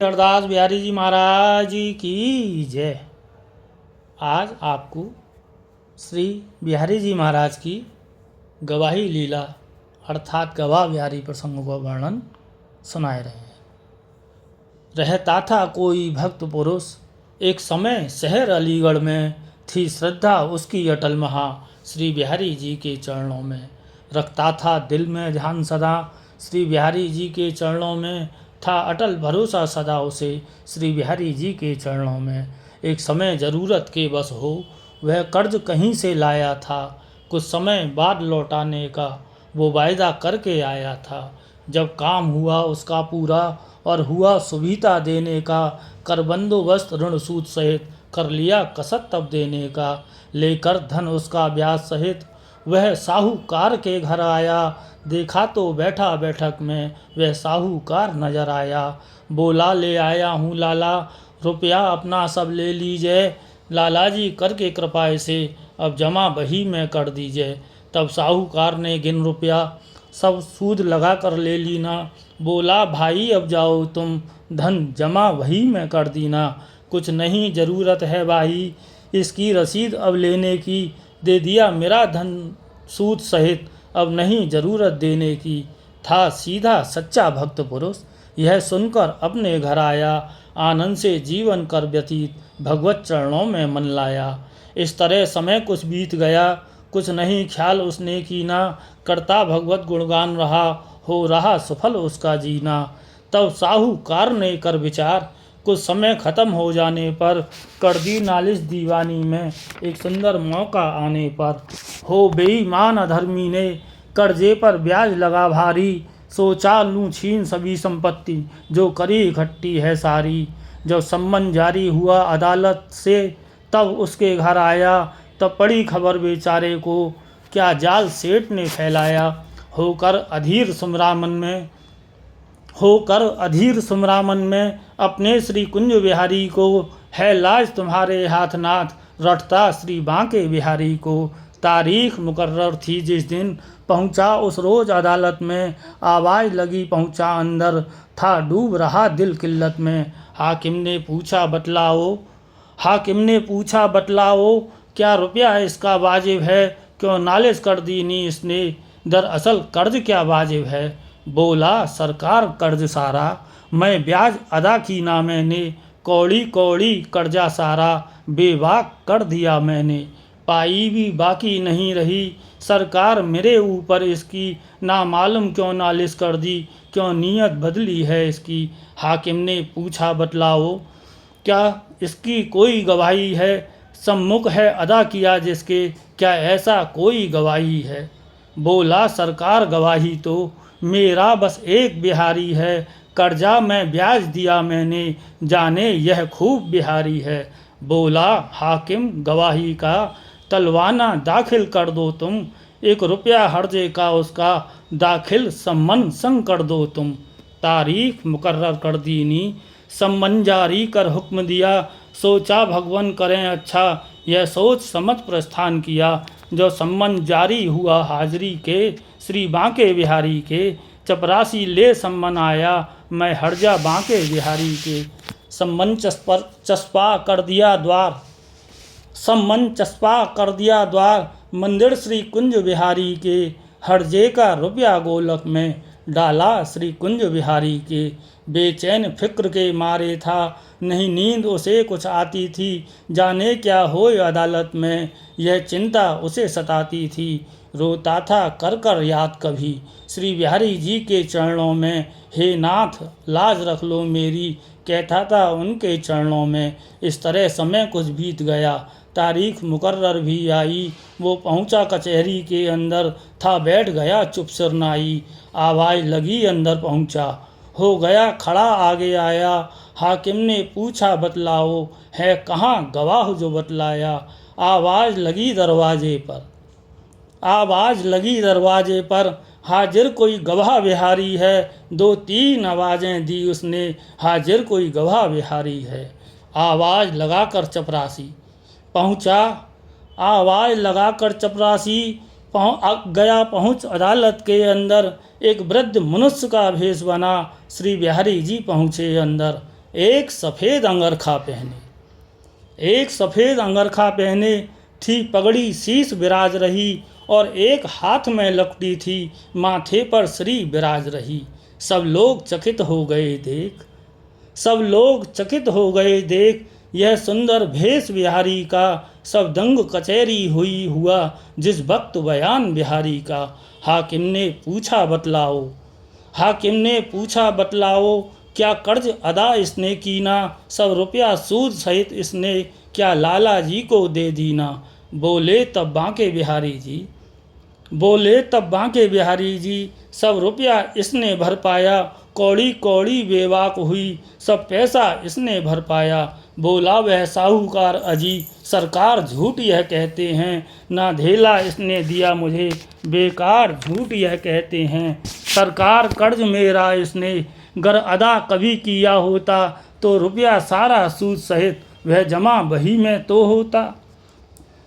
अरदास बिहारी जी महाराज की जय। आज आपको श्री बिहारी जी महाराज की गवाही लीला अर्थात गवाह बिहारी प्रसंगों का वर्णन सुनाए रहे हैं। रहता था कोई भक्त पुरुष, एक समय शहर अलीगढ़ में, थी श्रद्धा उसकी अटल महा श्री बिहारी जी के चरणों में। रखता था दिल में ध्यान सदा श्री बिहारी जी के चरणों में, था अटल भरोसा सदा उसे श्री बिहारी जी के चरणों में। एक समय ज़रूरत के बस हो, वह कर्ज कहीं से लाया था, कुछ समय बाद लौटाने का वो वायदा करके आया था। जब काम हुआ उसका पूरा और हुआ सुविधा देने का, कर बंदोबस्त ऋण सूद सहित कर लिया कसक तब देने का। लेकर धन उसका ब्याज सहित वह साहूकार के घर आया, देखा तो बैठा बैठक में वह साहूकार नजर आया। बोला ले आया हूँ लाला, रुपया अपना सब ले लीजिए, लाला जी करके कृपा से अब जमा बही में कर दीजिए। तब साहूकार ने गिन रुपया सब सूद लगा कर ले लीना, बोला भाई अब जाओ तुम धन जमा वही में कर दीना। कुछ नहीं ज़रूरत है भाई इसकी रसीद अब लेने की, दे दिया मेरा धन सूद सहित अब नहीं ज़रूरत देने की। था सीधा सच्चा भक्त पुरुष यह सुनकर अपने घर आया, आनंद से जीवन कर व्यतीत भगवत चरणों में मन लाया। इस तरह समय कुछ बीत गया, कुछ नहीं ख्याल उसने कीना, करता भगवत गुणगान रहा, हो रहा सफल उसका जीना। तब साहूकार ने कर विचार, कुछ समय ख़त्म हो जाने पर, कर दी नालिश दीवानी में एक सुंदर मौका आने पर। हो बेईमान अधर्मी ने कर्जे पर ब्याज लगा भारी, सोचा लूँ छीन सभी संपत्ति जो करी इकट्ठी है सारी। जब सम्मन जारी हुआ अदालत से तब उसके घर आया, तब पड़ी खबर बेचारे को क्या जाल सेठ ने फैलाया। होकर अधीर सुमरामन में अपने श्री कुंज बिहारी को, है लाज तुम्हारे हाथ नाथ रटता श्री बांके बिहारी को। तारीख मुकर्रर थी जिस दिन पहुंचा उस रोज अदालत में, आवाज़ लगी पहुंचा अंदर था डूब रहा दिल किल्लत में। हाकिम ने पूछा बतलाओ क्या रुपया इसका वाजिब है, क्यों नालिश कर दी नी इसने, दरअसल कर्ज क्या वाजिब है। बोला सरकार कर्ज सारा मैं ब्याज अदा की ना मैंने, कौड़ी कौड़ी कर्जा सारा बेबाक कर दिया मैंने। पाई भी बाकी नहीं रही सरकार मेरे ऊपर इसकी, ना मालूम क्यों नालिश कर दी, क्यों नीयत बदली है इसकी। हाकिम ने पूछा बतलाओ क्या इसकी कोई गवाही है, सम्मुख है अदा किया जिसके, क्या ऐसा कोई गवाही है। बोला सरकार गवाही तो मेरा बस एक बिहारी है, कर्जा मैं ब्याज दिया मैंने, जाने यह खूब बिहारी है। बोला हाकिम गवाही का तलवाना दाखिल कर दो तुम, एक रुपया हर्जे का उसका दाखिल सम्मन संग कर दो तुम। तारीख मुकर्रर कर दी नी सम्मन जारी कर हुक्म दिया, सोचा भगवान करें अच्छा यह सोच समझ प्रस्थान किया। जो सम्मन जारी हुआ हाजिरी के श्री बांके बिहारी के, चपरासी ले सम्मन आया मैं हर्जा बांके बिहारी के। सम्मन चस्पा कर दिया द्वार मंदिर श्री कुंज बिहारी के, हर्जे का रुपया गोलक में डाला श्री कुंज बिहारी के। बेचैन फिक्र के मारे था नहीं नींद उसे कुछ आती थी, जाने क्या हो अदालत में यह चिंता उसे सताती थी। रोता था कर कर याद कभी श्री बिहारी जी के चरणों में, हे नाथ लाज रख लो मेरी कहता था उनके चरणों में। इस तरह समय कुछ बीत गया, तारीख मुकर्रर भी आई, वो पहुंचा कचहरी के अंदर, था बैठ गया चुप सिरनाई। आवाज़ लगी अंदर पहुंचा, हो गया खड़ा आगे आया, हाकिम ने पूछा बतलाओ है कहाँ गवाह जो बतलाया। आवाज़ लगी दरवाजे पर हाजिर कोई गवाह बिहारी है, दो तीन आवाज़ें दी उसने हाजिर कोई गवाह बिहारी है। आवाज़ लगाकर चपरासी पहुंच अदालत के अंदर, एक वृद्ध मनुष्य का भेष बना श्री बिहारी जी पहुँचे अंदर। एक सफ़ेद अंगरखा पहने, एक सफ़ेद अंगरखा पहने थी पगड़ी शीश विराज रही, और एक हाथ में लपटी थी माथे पर श्री विराज रही। सब लोग चकित हो गए देख, सब लोग चकित हो गए देख, यह सुंदर भेष बिहारी का। सब दंग कचहरी हुई हुआ जिस वक्त बयान बिहारी का। हाकिम ने पूछा बतलाओ, हाकिम ने पूछा बतलाओ, क्या कर्ज अदा इसने कीना। सब रुपया सूद सहित इसने क्या लाला जी को दे दीना। बोले तब बांके बिहारी जी, बोले तब बांके बिहारी जी, सब रुपया इसने भर पाया। कौड़ी कौड़ी बेवाक हुई, सब पैसा इसने भर पाया। बोला वह साहूकार अजी, सरकार झूठ यह कहते हैं। ना धेला इसने दिया मुझे, बेकार झूठ यह कहते हैं। सरकार कर्ज मेरा इसने गर अदा कभी किया होता, तो रुपया सारा सूद सहित वह जमा बही में तो होता।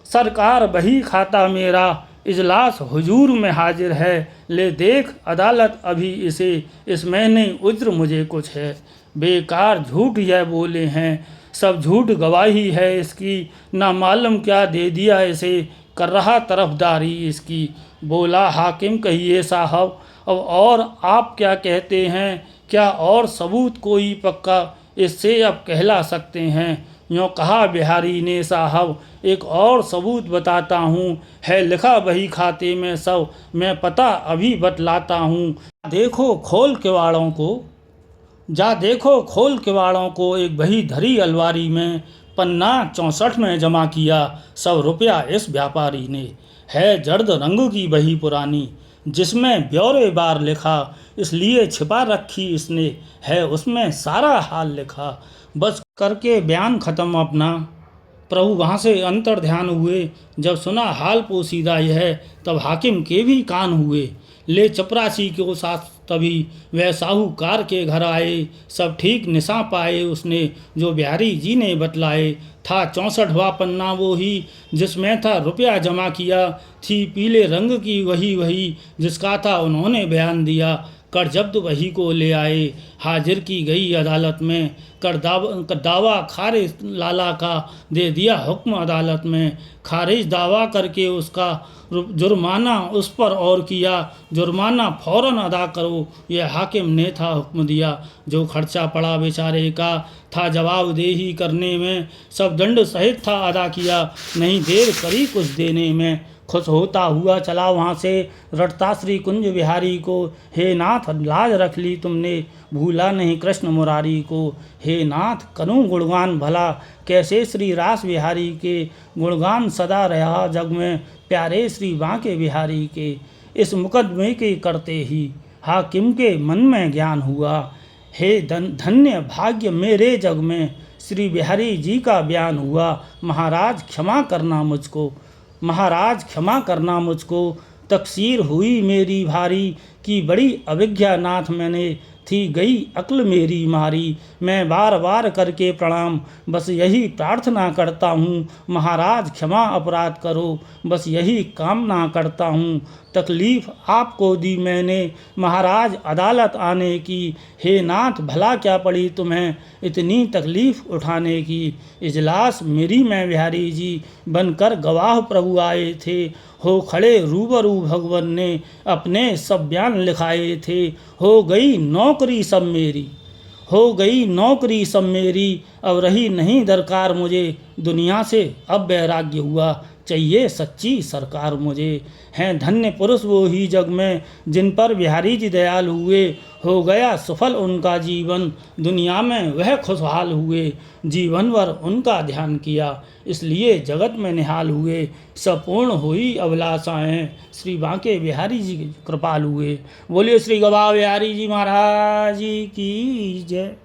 सरकार बही खाता मेरा, इजलास हुजूर में हाजिर है। ले देख अदालत अभी इसे, इस महीने उज्र मुझे कुछ है। बेकार झूठ यह बोले हैं, सब झूठ गवाही है इसकी। ना मालूम क्या दे दिया इसे, कर रहा तरफदारी इसकी। बोला हाकिम कहिए साहब, अब और आप क्या कहते हैं। क्या और सबूत कोई पक्का इससे अब कहला सकते हैं। यूँ कहा बिहारी ने साहब, एक और सबूत बताता हूँ। है लिखा बही खाते में सब, मैं पता अभी बतलाता हूँ। देखो खोल किवाड़ों को, जा देखो खोल किवाड़ों को, एक बही धरी अलवारी में। पन्ना 64 में जमा किया सब रुपया इस व्यापारी ने। है जर्द रंग की बही पुरानी, जिसमें ब्यौरेवार लिखा, इसलिए छिपा रखी इसने, है उसमें सारा हाल लिखा। बस करके बयान ख़त्म अपना, प्रभु वहाँ से अंतर ध्यान हुए। जब सुना हाल पोसीदा यह, तब हाकिम के भी कान हुए। ले चपरासी को साथ तभी वह साहूकार के घर आए। सब ठीक निशा पाए उसने, जो बिहारी जी ने बतलाए। था 64वां पन्ना वो ही, जिसमें था रुपया जमा किया। थी पीले रंग की वही वही, जिसका था उन्होंने बयान दिया। कर जब्त वही को ले आए, हाजिर की गई अदालत में। कर दावा खारिज लाला का, दे दिया हुक्म अदालत में। खारिज दावा करके उसका जुर्माना उस पर और किया। जुर्माना फ़ौरन अदा करो, यह हाकिम ने था हुक्म दिया। जो खर्चा पड़ा बेचारे का, था जवाबदेही करने में। सब दंड सहित था अदा किया, नहीं देर करी कुछ देने में। खुश होता हुआ चला वहाँ से, रटता श्री कुंज बिहारी को। हे नाथ लाज रख ली तुमने, भूला नहीं कृष्ण मुरारी को। हे नाथ करूँ गुणगान भला, कैसे श्री रास बिहारी के। गुणगान सदा रहा जग में, प्यारे श्री बांके बिहारी के। इस मुकदमे के करते ही हाकिम के मन में ज्ञान हुआ। हे धन्य भाग्य मेरे जग में, श्री बिहारी जी का बयान हुआ। महाराज क्षमा करना मुझको, महाराज क्षमा करना मुझको। तकसीर हुई मेरी भारी, की बड़ी अविज्ञा नाथ मैंने। थी गई अक्ल मेरी मारी, मैं बार बार करके प्रणाम। बस यही प्रार्थना करता हूँ, महाराज क्षमा अपराध करो। बस यही कामना करता हूँ, तकलीफ़ आपको दी मैंने महाराज अदालत आने की। हे नाथ भला क्या पड़ी तुम्हें इतनी तकलीफ़ उठाने की। इजलास मेरी में बिहारी जी बनकर गवाह प्रभु आए थे। हो खड़े रूबरू भगवान ने अपने सब बयान लिखाए थे। हो गई नौकरी सब मेरी, हो गई नौकरी सब मेरी। अब रही नहीं दरकार मुझे, दुनिया से अब वैराग्य हुआ। चाहिए सच्ची सरकार मुझे। हैं धन्य पुरुष वो ही जग में, जिन पर बिहारी जी दयाल हुए। हो गया सफल उनका जीवन, दुनिया में वह खुशहाल हुए। जीवन भर उनका ध्यान किया, इसलिए जगत में निहाल हुए। संपूर्ण हुई अभिलाषाएँ, श्री बांके बिहारी जी कृपाल हुए। बोलिए श्री गवाह बिहारी जी महाराज की जय।